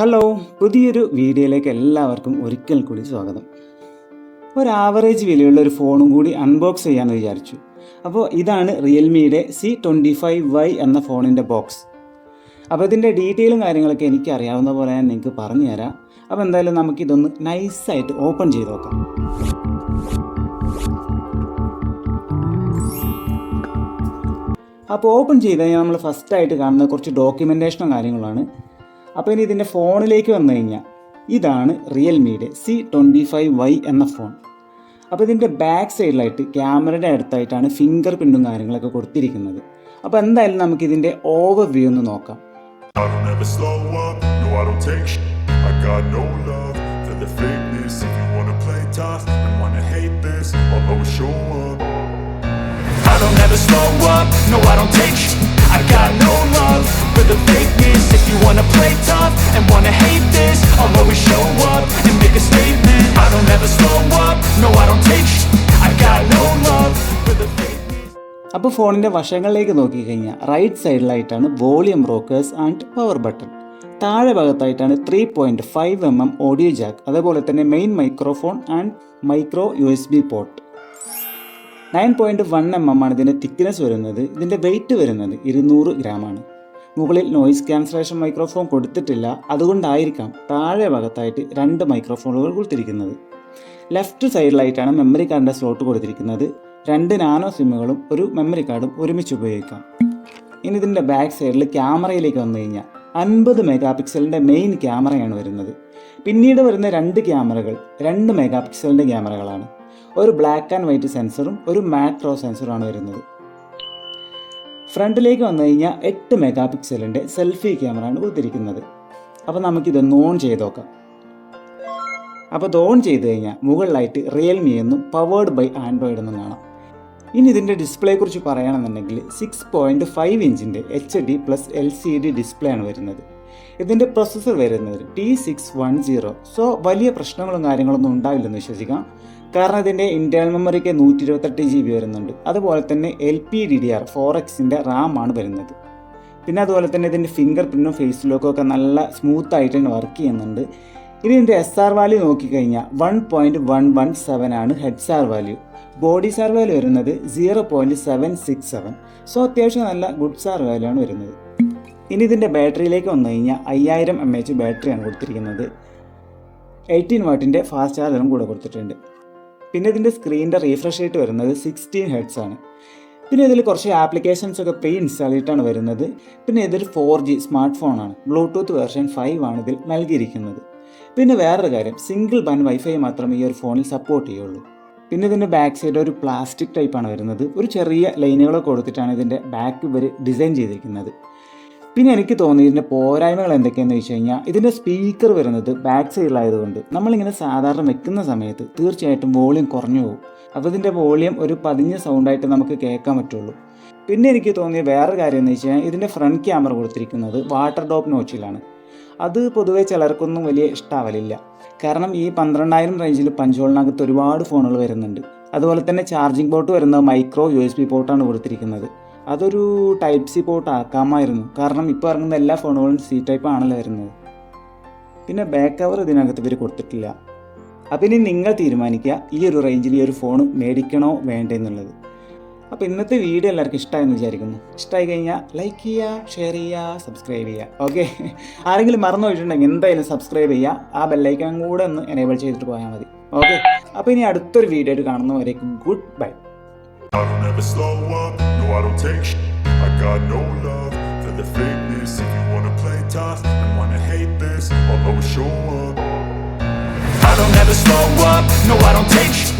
Hello, പുതിയൊരു വീഡിയോയിലേക്ക് എല്ലാവർക്കും ഒരിക്കൽ കൂടി സ്വാഗതം. ഒരു ആവറേജ് വിലയുള്ള ഒരു ഫോണും കൂടി അൺബോക്സ് ചെയ്യാമെന്ന് വിചാരിച്ചു. അപ്പോൾ ഇതാണ് റിയൽമിയുടെ C25Y എന്ന ഫോണിൻ്റെ ബോക്സ്. അപ്പോൾ ഇതിൻ്റെ ഡീറ്റെയിലും കാര്യങ്ങളൊക്കെ എനിക്ക് അറിയാവുന്ന പോലെ ഞാൻ നിങ്ങൾക്ക് പറഞ്ഞു തരാം. അപ്പോൾ എന്തായാലും നമുക്കിതൊന്ന് നൈസായിട്ട് ഓപ്പൺ ചെയ്ത് നോക്കാം. അപ്പോൾ ഓപ്പൺ ചെയ്ത് കഴിഞ്ഞാൽ നമ്മൾ ഫസ്റ്റായിട്ട് കാണുന്ന കുറച്ച് ഡോക്യുമെൻറ്റേഷനും കാര്യങ്ങളാണ്. അപ്പോൾ ഇനി ഇതിൻ്റെ ഫോണിലേക്ക് വന്നു കഴിഞ്ഞാൽ ഇതാണ് റിയൽമിയുടെ C25Y എന്ന ഫോൺ. അപ്പോൾ ഇതിൻ്റെ ബാക്ക് സൈഡിലായിട്ട് ക്യാമറയുടെ അടുത്തായിട്ടാണ് ഫിംഗർ പ്രിൻറ്റും കാര്യങ്ങളൊക്കെ കൊടുത്തിരിക്കുന്നത്. അപ്പോൾ എന്തായാലും നമുക്കിതിൻ്റെ ഓവർവ്യൂ ഒന്ന് നോക്കാം. I don't ever slow up, no I don't take shit. I got no love for the fakeness. If you wanna play tough and wanna hate this, I'll always show up and make a statement. I don't ever slow up, no I don't take shit. I got no love for the fakeness. അപ്പോൾ ഫോണിൻ്റെ വശങ്ങളിലേക്ക് നോക്കിക്കഴിഞ്ഞാൽ right സൈഡിലായിട്ടാണ് volume rockers and power button. താഴെ ഭാഗത്തായിട്ടാണ് 3.5mm audio jack, അതേപോലെ തന്നെ main microphone and micro USB port. 9.1mm ആണ് ഇതിൻ്റെ തിക്നെസ് വരുന്നത്. ഇതിൻ്റെ വെയിറ്റ് വരുന്നത് 200 ഗ്രാമാണ്. മുകളിൽ നോയിസ് ക്യാൻസലേഷൻ മൈക്രോഫോൺ കൊടുത്തിട്ടില്ല, അതുകൊണ്ടായിരിക്കാം താഴെ ഭാഗത്തായിട്ട് 2 മൈക്രോഫോണുകൾ കൊടുത്തിരിക്കുന്നത്. ലെഫ്റ്റ് സൈഡിലായിട്ടാണ് മെമ്മറി കാർഡിൻ്റെ സ്ലോട്ട് കൊടുത്തിരിക്കുന്നത്. 2 നാനോ സിമ്മുകളും ഒരു മെമ്മറി കാർഡും ഒരുമിച്ച് ഉപയോഗിക്കാം. ഇനി ഇതിൻ്റെ ബാക്ക് സൈഡിൽ ക്യാമറയിലേക്ക് വന്നു കഴിഞ്ഞാൽ 50 മെഗാ പിക്സലിൻ്റെ മെയിൻ ക്യാമറയാണ് വരുന്നത്. പിന്നീട് വരുന്ന 2 ക്യാമറകൾ 2 മെഗാ പിക്സലിൻ്റെ ക്യാമറകളാണ്. ഒരു ബ്ലാക്ക് ആൻഡ് വൈറ്റ് സെൻസറും ഒരു മാക്രോ സെൻസറുമാണ് വരുന്നത്. ഫ്രണ്ടിലേക്ക് വന്നു കഴിഞ്ഞാൽ 8 മെഗാ പിക്സലിൻ്റെ സെൽഫി ക്യാമറയാണ് കൊടുത്തിരിക്കുന്നത്. അപ്പോൾ നമുക്കിതൊന്ന് ഓൺ ചെയ്ത് നോക്കാം. അപ്പോൾ ഇത് ഓൺ ചെയ്ത് കഴിഞ്ഞാൽ മുകളിലായിട്ട് റിയൽമി എന്നും പവേർഡ് ബൈ ആൻഡ്രോയിഡ് എന്നും കാണാം. ഇനി ഇതിൻ്റെ ഡിസ്പ്ലേയെക്കുറിച്ച് പറയുകയാണെന്നുണ്ടെങ്കിൽ 6.5 ഇഞ്ചിൻ്റെ HD+ LCD ഡിസ്പ്ലേ ആണ് വരുന്നത്. ഇതിൻ്റെ പ്രൊസസ്സർ വരുന്നത് T610. സോ വലിയ പ്രശ്നങ്ങളും കാര്യങ്ങളൊന്നും ഉണ്ടാവില്ലെന്ന് വിശ്വസിക്കാം. കാരണം ഇതിൻ്റെ ഇൻറ്റേർണൽ മെമ്മറിക്ക് 128 GB വരുന്നുണ്ട്. അതുപോലെ തന്നെ LPDDR4Xൻ്റെ RAM ആണ് വരുന്നത്. പിന്നെ അതുപോലെ തന്നെ ഇതിൻ്റെ ഫിംഗർ പ്രിൻറ്റും ഫേസ് ലോക്കും ഒക്കെ നല്ല സ്മൂത്തായിട്ട് തന്നെ വർക്ക് ചെയ്യുന്നുണ്ട്. ഇനി ഇതിൻ്റെ SR വാല്യൂ നോക്കിക്കഴിഞ്ഞാൽ 1.117 ആണ് SR value. Body SR value വരുന്നത് 0.767. സോ അത്യാവശ്യം നല്ല ഗുഡ് SR വാല്യൂ ആണ് വരുന്നത്. ഇനി ഇതിൻ്റെ ബാറ്ററിയിലേക്ക് വന്നു കഴിഞ്ഞാൽ 5000 mAh ബാറ്ററിയാണ് കൊടുത്തിരിക്കുന്നത്. 18 വാട്ടിൻ്റെ ഫാസ്റ്റ് ചാർജറും കൂടെ കൊടുത്തിട്ടുണ്ട്. പിന്നെ ഇതിൻ്റെ സ്ക്രീനിൻ്റെ റീഫ്രഷ് റേറ്റ് വരുന്നത് 16 Hz ആണ്. പിന്നെ ഇതിൽ കുറച്ച് ആപ്ലിക്കേഷൻസൊക്കെ പ്രീ ഇൻസ്റ്റാൾ ചെയ്തിട്ടാണ് വരുന്നത്. പിന്നെ ഇതൊരു 4G സ്മാർട്ട് ഫോണാണ്. ബ്ലൂടൂത്ത് വേർഷൻ 5 ആണ് ഇതിൽ നൽകിയിരിക്കുന്നത്. പിന്നെ വേറൊരു കാര്യം, സിംഗിൾ ബാൻഡ് വൈഫൈ മാത്രമേ ഈ ഒരു ഫോണിൽ സപ്പോർട്ട് ചെയ്യുള്ളൂ. പിന്നെ ഇതിൻ്റെ ബാക്ക് സൈഡ് ഒരു പ്ലാസ്റ്റിക് ടൈപ്പാണ് വരുന്നത്. ഒരു ചെറിയ ലൈനുകളൊക്കെ കൊടുത്തിട്ടാണ് ഇതിൻ്റെ ബാക്ക് ഇവർ ഡിസൈൻ ചെയ്തിരിക്കുന്നത്. പിന്നെ എനിക്ക് തോന്നി ഇതിൻ്റെ പോരായ്മകൾ എന്തൊക്കെയാണെന്ന് വെച്ച് കഴിഞ്ഞാൽ ഇതിൻ്റെ സ്പീക്കർ വരുന്നത് ബാക്ക് സൈഡിലായതുകൊണ്ട് നമ്മളിങ്ങനെ സാധാരണ വെക്കുന്ന സമയത്ത് തീർച്ചയായിട്ടും വോളിയം കുറഞ്ഞു പോകും. അപ്പോൾ ഇതിൻ്റെ വോളിയം ഒരു പതിഞ്ഞ സൗണ്ടായിട്ട് നമുക്ക് കേൾക്കാൻ പറ്റുള്ളൂ. പിന്നെ എനിക്ക് തോന്നിയ വേറൊരു കാര്യം എന്ന് വെച്ച് കഴിഞ്ഞാൽ ഇതിൻ്റെ ഫ്രണ്ട് ക്യാമറ കൊടുത്തിരിക്കുന്നത് വാട്ടർ ഡ്രോപ്പ് നോച്ചിലാണ്. അത് പൊതുവേ ചിലർക്കൊന്നും വലിയ ഇഷ്ടാവലില്ല. കാരണം ഈ 12000 റേഞ്ചിൽ പഞ്ചോളിനകത്ത് ഒരുപാട് ഫോണുകൾ വരുന്നുണ്ട്. അതുപോലെ തന്നെ ചാർജിങ് പോർട്ട് വരുന്നത് മൈക്രോ USB പോർട്ടാണ് കൊടുത്തിരിക്കുന്നത്. അതൊരു ടൈപ്പ് സി പോർട്ട് ആക്കാമായിരുന്നു. കാരണം ഇപ്പോൾ ഇറങ്ങുന്ന എല്ലാ ഫോണുകളും C-Type ആണല്ലോ വരുന്നത്. പിന്നെ ബാക്ക് കവർ ഇതിനകത്ത് ഇവർ കൊടുത്തിട്ടില്ല. അപ്പോൾ ഇനി നിങ്ങൾ തീരുമാനിക്കുക ഈ ഒരു റേഞ്ചിൽ ഈ ഒരു ഫോൺ മേടിക്കണോ വേണ്ടേ എന്നുള്ളത്. അപ്പോൾ ഇന്നത്തെ വീഡിയോ എല്ലാവർക്കും ഇഷ്ടമായെന്ന് വിചാരിക്കുന്നു. ഇഷ്ടമായി കഴിഞ്ഞാൽ ലൈക്ക് ചെയ്യുക, ഷെയർ ചെയ്യുക, സബ്സ്ക്രൈബ് ചെയ്യുക. ഓക്കെ, ആരെങ്കിലും മറന്നു പോയിട്ടുണ്ടെങ്കിൽ എന്തായാലും സബ്സ്ക്രൈബ് ചെയ്യുക. ആ ബെല്ലൈക്കൺ കൂടെ ഒന്ന് എനേബിൾ ചെയ്തിട്ട് പോയാൽ മതി. ഓക്കെ, അപ്പോൾ ഇനി അടുത്തൊരു വീഡിയോ ആയിട്ട് കാണുന്നവരേക്കും good bye. I don't ever slow up, no I don't take shit. I got no love for the fakeness. If you wanna play tough and wanna hate this, I'll always show up. I don't ever slow up, no I don't take shit.